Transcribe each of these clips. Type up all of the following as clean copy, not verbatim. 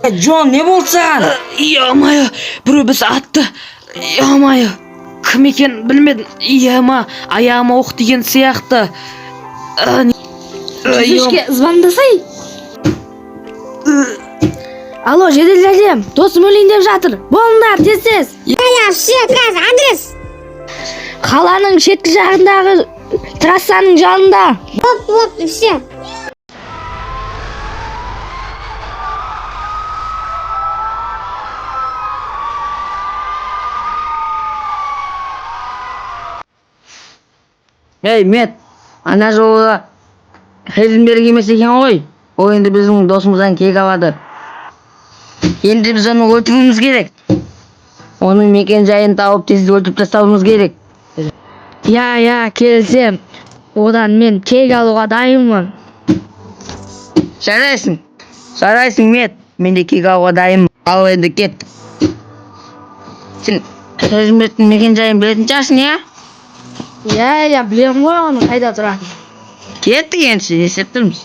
Джон, не болды саған? Ямайы, біреу біз атты. Ямайы, кім екен білмедім. Яма, аяғыма оқ деген сияқты. Жүзішке звондасай. Алло, жедел жәрдем. Досым өлейін деп жатыр. Болыңдар, тез. Я все, адрес. Қаланың шеткі жағындағы трассаның жанында. Вот, все. Ей, Мет, ана жолы Хейзенберг емес екен ғой. Ол енді біздің досымыздан кек алады. Енді біз оны өлтіруіміз керек. Оның мекен жайын тауып тез өлтіріп тастауымыз керек. Я, келсем. Одан мен кек алуға дайынмын. Жарайсың, Мет. Мен де кек алуға дайынмын. Ал енді кет. Сен Хейзенбергтің мекен жайын білетін шығарсың, иә? Я, білем ғой оның қайда тұратын. Кеттік енді, есеп тұрмыз.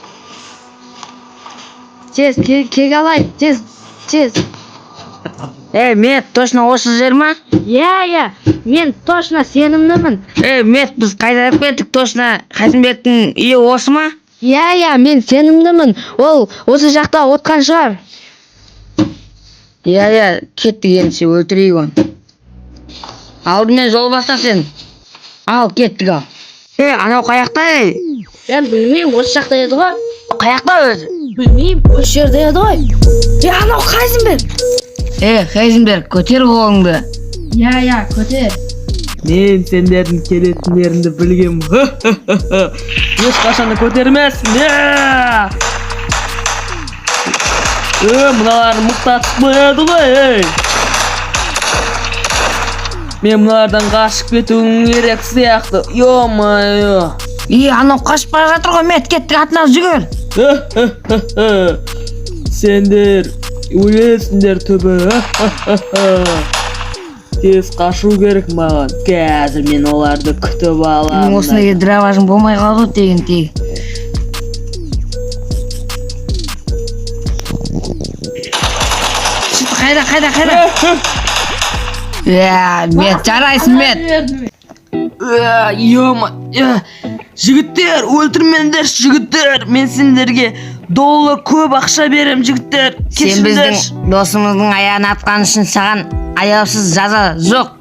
Тез, кек алайық, тез. Ей, Мет, точно осы жер ма? Я, мен точно сенімдімін. Ей, Мет, біз қайда кеттік, точно Хейзенбергтің үйі осы ма? Я, мен сенімдімін. Ол осы жақта отқан шығар. Я, кеттік енді, өлтірейік оны. Алдымен жол баста сен. Ал, кеттік ал. Анау қаяқта, ей? Мен білмеймін, осы жақта еді ғой. Қаяқта өзі? Білмеймін, осы жерде еді ғой. Анау Хейзенберг. Хейзенберг, көтер қолыңды. Я, көтер. Мен сендердің келетіндеріңді білгем. Ешқашанда көтермесін. Мыналар мұқтатып қояды ғой. Мен мыналардан қашып кетуім керек сияқты. Йо-майо. Анау қашып бара жатыр ғой, Мет, кеттік атына жүгір. Сендер өлесіңдер түбі. Тез қашу керек маған. Қазір мен оларды күтіп аламын. Осындай драважың болмай қалды деген тегі. Қайда? Мет, жарайсың, Мет. Жігіттер, өлтірмеңдер, жігіттер. Мен сендерге доллар көп ақша берем, жігіттер. Сен біздің досымыздың аяғын атқан үшін саған аяусыз жаза жоқ.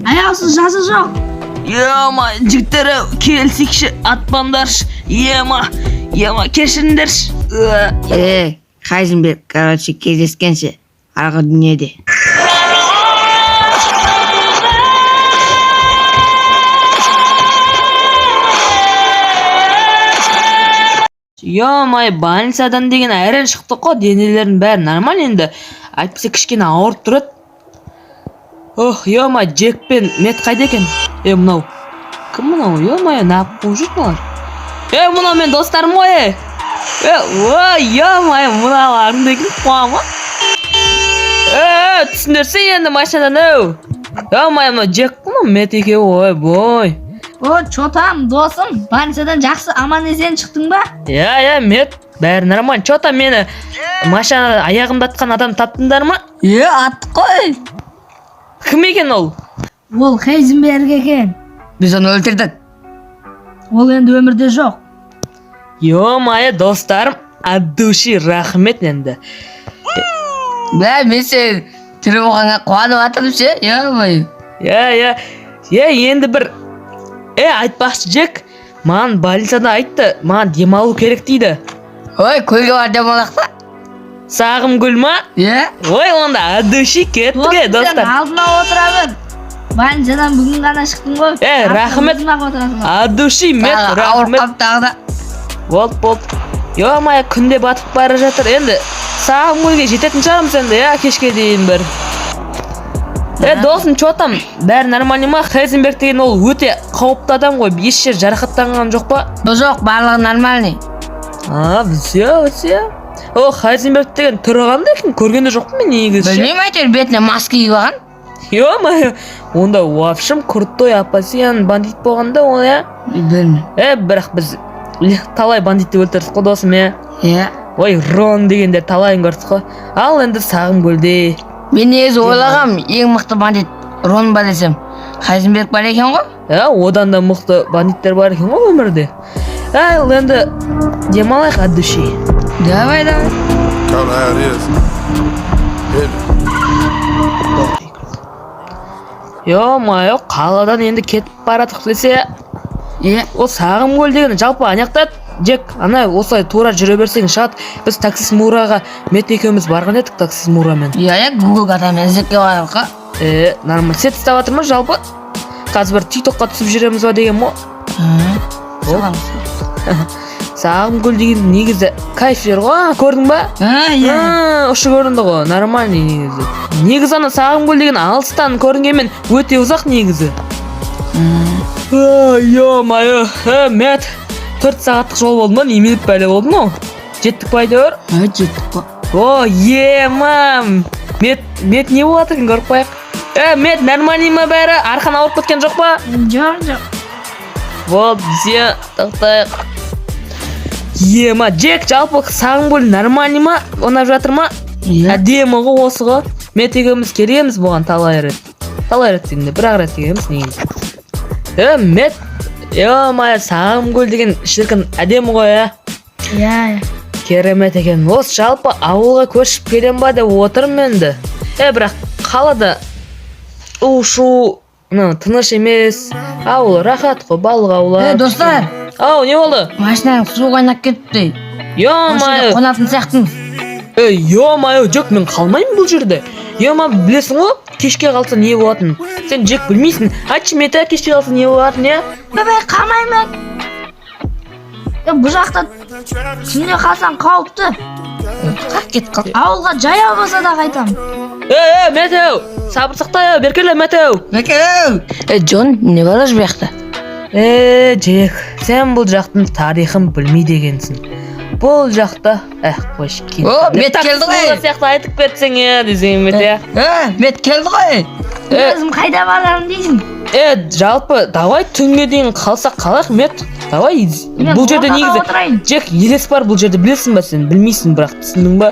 Аяусыз жаза жоқ. Жігіттер, келсекші, атпандаршы. Кешіріңдерші. Хейзенберг, кездескенше арғы дүниеде. Больницадан деген айран шықты қой, денелердің бәрі нормаль енді. Әйтпесе кішкене ауырып тұрады. Джек пен Мет қайда екен? Мынау. Кім мынау? Нағып қуып жүр бұлар. Мынау мен достарым ғой. Мыналарың деген қуама. Түсіндерсе енді машинадан. Мынау Джек мұны Мет екеуі, бой. Чотам, досым, больницадан жақсы аман есен шықтың ба? Мет, бәрі нормаль. Чота, мені машинада аяғымды атқан адам таптыңдар ма? Аттық қой. Кім екен ол? Ол Хейзенберг екен. Біз оны өлтірдік. Ол енді өмірде жоқ. Достарым, аддуши рахмет енді. Мен сен тірі болғанға қуанып атырып ше, енді бір айтпақшы, Джек, маған больницада айтты, маған демалу керек дейді. Көлге бар демалақта? Сағым гүл ма? Онда аддуши кеттіге, достар. Алдына отырамын. Больницадан бүгін ғана шықтың ғой. Рахмет. Аддуши, Мет, рахмет. Ауыр қаптағы да. Болды. Күнде батып бара жатыр. Енді сағым гүлге жететін шығармыз енді, кешке дейін бір. Досым, чотам, бәрі нормальный ма? Хейзенберг деген ол өте қауіпті адам ғой. Еш жер жарақаттанған жоқ па? Жоқ, барлығы нормальный. Все. Хейзенберг деген тұрғанда екен, көргенде жоқпын мен негізі. Білмеймін, әйтеуір бетіне маска киіп алған. Онда вообще крутой апасиян бандит болғанда ол, Білмеймін. Бірақ біз талай бандитті өлтірдік қой, досым, Ой, Рон дегенде талайын көрдік қой. Ал енді сағым көлде. Мен негізі ойлағам, ең мықты бандит Рон ба десем. Хайзенберг бар екен ғой? Одан да мықты бандиттер бар екен ғой өмірде. Ал енді демалайық от души. Давай. Call it how it is. Hit it. Ё-моё, қаладан енді кетіп баратық десе. Ол сағым көл деген жалпы анаяқтады. Джек, ана осылай тура жүре берсең шығады. Біз таксист Мураға мет екеуміз барған едік таксист Мурамен. Google катамен іздеп барып қа. Нормально. Сет ұстап жатырмыз жалпы. Қазір бір TikTokқа түсіп жүреміз ба деген мо? Сағым көл деген негізі кайф жер ғой, көрдің ба? Ұшы көрінді ғой, нормальный негізі. Негізі ана сағым көл деген алыстан көрінгенмен өте ұзақ негізі. Ё-моё, мет 4 сағаттық жол болды ма? Неменіп бәле болды ма? Жеттік па әйтеуір? Жеттік па. Мам. Мет не болады екен көріп қояйық. Мет нормальный ма бәрі? Арқан ауырып кеткен жоқ па? Жоқ. Вот, бізге тоқтайық. Джек, жалпы сағым көл нормальный ма? Онап жатыр ма? Әдемі ғой осы ғой. Мет екеуміз келеміз бұған талай рет. Талай рет дегенде бір-ақ рет келеміз негізі. Мет, ё-моё, сағым көл деген шіркін әдемі ғой, Керемет екен. Осы жалпы ауылға көшіп келем ба деп отырмын енді. Бірақ қалада у-шу, тыныш емес. Ауыл рахат қой, балық аулап. Достар. Не болды? Машинаның су қайнап кетті. Ё-моё. Қонатын сияқтымыз. Ё-моё, жоқ, мен қалмаймын бұл жерде. Ё-моё, білесің ғой, кешке қалса не болатын? Сен Джек білмейсің. Айтшы мета, кешке қалса не болатын, Бәбәй, қалмаймын. Бұл жақта түнде қалсаң қауіпті. Қақ. Ауылға жаяу болса да қайтам. Метеу, сабыр сақтай, беркеле Метеу. Джон, не бар бұл жақта? Джек, сен бұл жақтың тарихын білмейді екенсің. Бұл жақта, қойшы кен. Мет келді ғой. Сияқты айтып кетсең, десең Мете. Мет келді ғой. Өзім қайда барамын дейсің? Жалпы, давай түнге дейін қалсақ қалақ, Мет. Давай, бұл жерде негізі. Джек, елес бар бұл жерде, білесің ба сен? Білмейсің бірақ, түсіндің ба?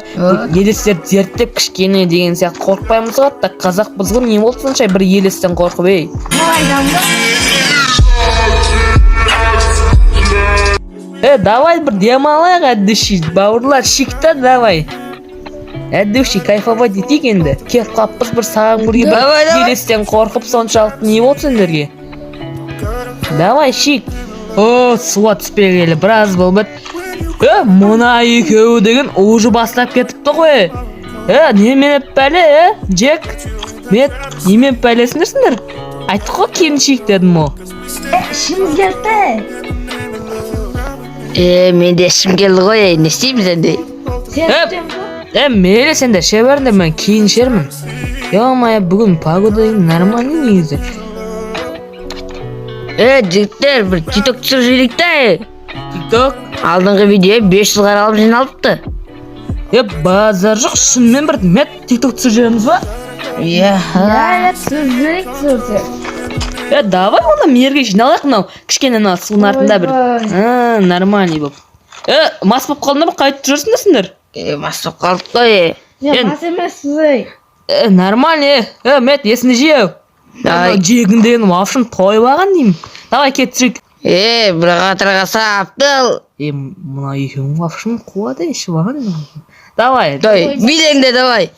Елестерді зерттеп кішкене деген сияқты қорқпаймыз ғой, та қазақпыз ғой, не болды сонша бір елестен қорқып, Давай бір демалайық әддуши, бауырлар, шикта давай. Әддуши, кайфовать етейік енді. Кеп қаппыз бір сағым көрге бір елестен қорқып соншалықты не болды сендерге? Давай, шик. Суға түспегелі, біраз бол бәт. Мұна екеуі деген уже бастап кетіпті ғой. Неменіп бәлі, Джек? Мет, неменіп бәлесіңдерсіңдер? Айттық қой келіншек дедім о. Ішіміз келді. Менде ішім келді ғой, не істейміз енді? Мейлі сендер ше беріңдер, мен кейін шермін. Ё-моё, бүгін погода нормальный негізі. Жігіттер, бір TikTok түсір жүйрік та. TikTok? Алдыңғы видео 500 қаралып жиналыпты. Базар жоқ, шынымен бір мет TikTok түсір жүйреміз ба? Түсірсек. Давай оны мерге жиналайық мынау. Кішкене судың артында бір. Нормальный боп. Мас боп қалдыңдар ма? Қайтып жүрсіңдерсіңдер? Мас боп қалдық қой. Мас емес сізей. Нормальный. Мет, есіңді жеу. Жегін деген вафшын тойып алған деймін. Давай кет түсірейік. Бір қатырға саптыл. Мына екеуің вафшын қуады ішіп алған. Давай. Билеңде давай.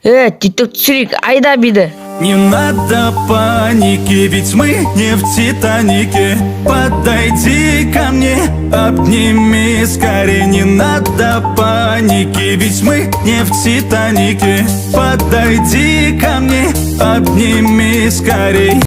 TikTok түсірейік, айда биді. Не надо паники, ведь мы не в Титанике. Подойди ко мне, обними скорее. Не надо паники, ведь мы не в Титанике. Подойди ко мне, обними скорее.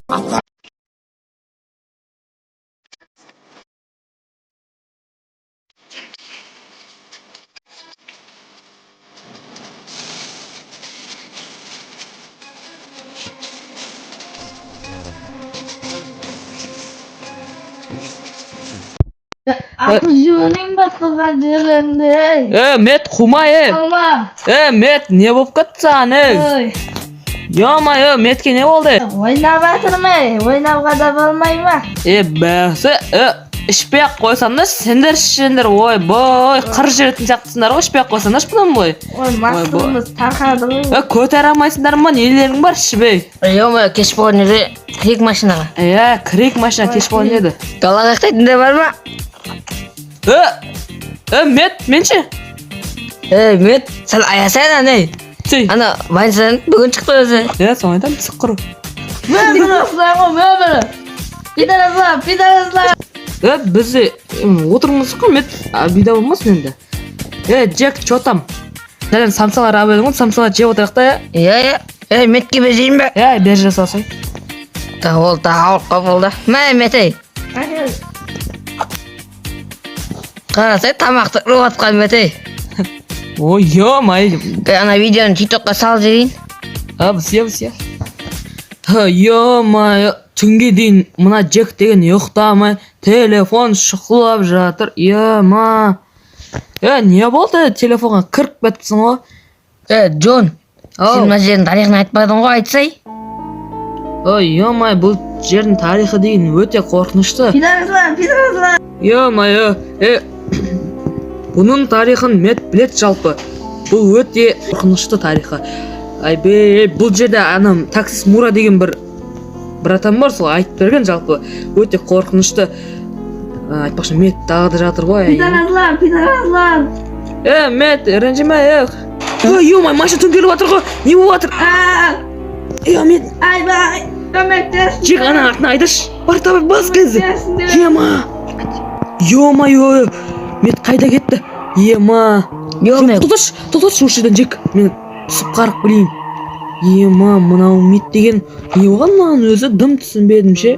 Ақыл жөнің басқыға жерінде. Мет, құма, Алма. Мет, не болып кетті саған, Ё-моё, Метке не болды? Ойнап атырмай, ойнауға да болмай ма? Бәсі, ішпей ақ қойсаңдар сендер ішсеңдер ойбой қыр жеретін сияқтысыңдар ғой ішпей ақ қойсаңдаршы бұдан былай. Ой, мастығымыз тарқады ғой. Көтере алмайсыңдар ма нелерің бар ішпей. Ё-моё, кеш болған еді кірейік машинаға. Кірейік машина кеш болған еді. Далаға ақтайтындар бар ма? Мен ше? Мет, сәл аясайын ане. Ана, Вайнсан бүгін шықты өзі. Соң айтам түсік құру. Пидорасылар. Біз отырмыз қой мет бида болмасын енді. Джек, чо там? Сәлем самсалар абайдың ғой, самсалар жеп отырақ та. Метке безейін бе? Бер жасасай. Тағыл болды. Мә, Метей. Қарасай, тамақты ұрғатқан Метей. Ой, ё-май. Ана видеоны тиктокқа сал жейін. Бісия. Ё-май, түнге дейін мұна Джек деген ұйықтамай, телефон шұқылап жатыр. Ё-ма. Не болды? Телефонға кіріп бәтіпсің ғой? Джон, сен мына жердің тарихын айтпадың ғой, айтсай? Ё-май, бұл жердің тарихы деген өте қорқынышты. Пидорасылар. Ё-май, бұның тарихын мет білет жалпы. Бұл өте қорқынышты тарихы. Бұл жерде анам таксист Мура деген бір атам бар, сол айтып берген жалпы. Өте қорқынышты. Айтпақшы мет тағы да жатыр ғой. Пидорасылар. Мет, ренжіме. Ё-май, машина төңкеріліп жатыр ғой. Не болып жатыр? Мет. Айбай, көмектес. Джек, ана артына айтыш. Бар табай бас кезді. Ё-май, мет қайда кетті? Тұташ ұшыдан Джек. Мен түсіп қарық білейін. Мынау мет деген не оған маған өзі дым түсінбедім ше.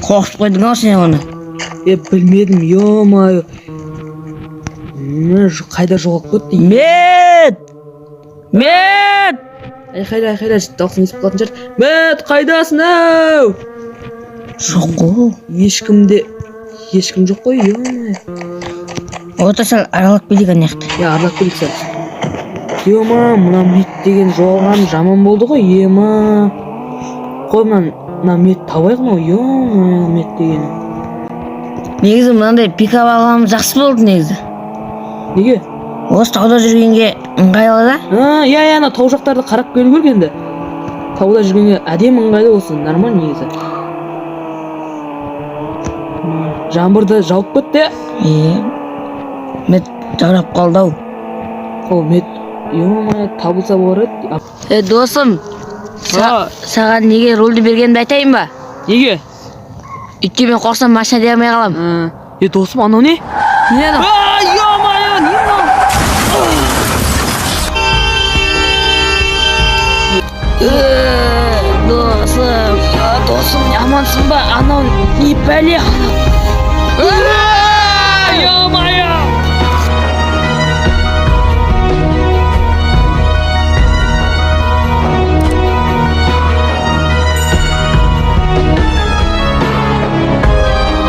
Қорқып қойдың ау сен оны? Білмедім, ё-май. Қайда жоғалып кетті? Мет! Қайда, даусын естіп қалатын шығар. Мет, қайдасың ау? Жоқ қой. Ешкім жоқ қой, ё-май. Ота сәл аралап келейік аяқты. Аралап келейік сәл. Ё-ма, мына мет деген жоғалған жаман болды ғой, ема. Қой, мына мет табайық ма, ё-май, мет деген. Негізі мынандай пикап алғанымыз жақсы болды негізі. Неге? Осы тауда жүргенге ыңғайлы да? Ана тау жақтарды қарап келу керек енді. Тауда жүргенге әдем ыңғайлы болсын, нормаль негізі. Жаңбырды жауып кетті. Мет жарап қалды ау. Мет, ё-май, табылса болар еді. Досым, саған неге рөлді бергенімді айтайын ба? Неге? Үйтке мен қорсам машина дей алмай қалам. Досым, анау не? Не анау? Ё-май, не мынау? Досым, амансың ба? Анау не бәле?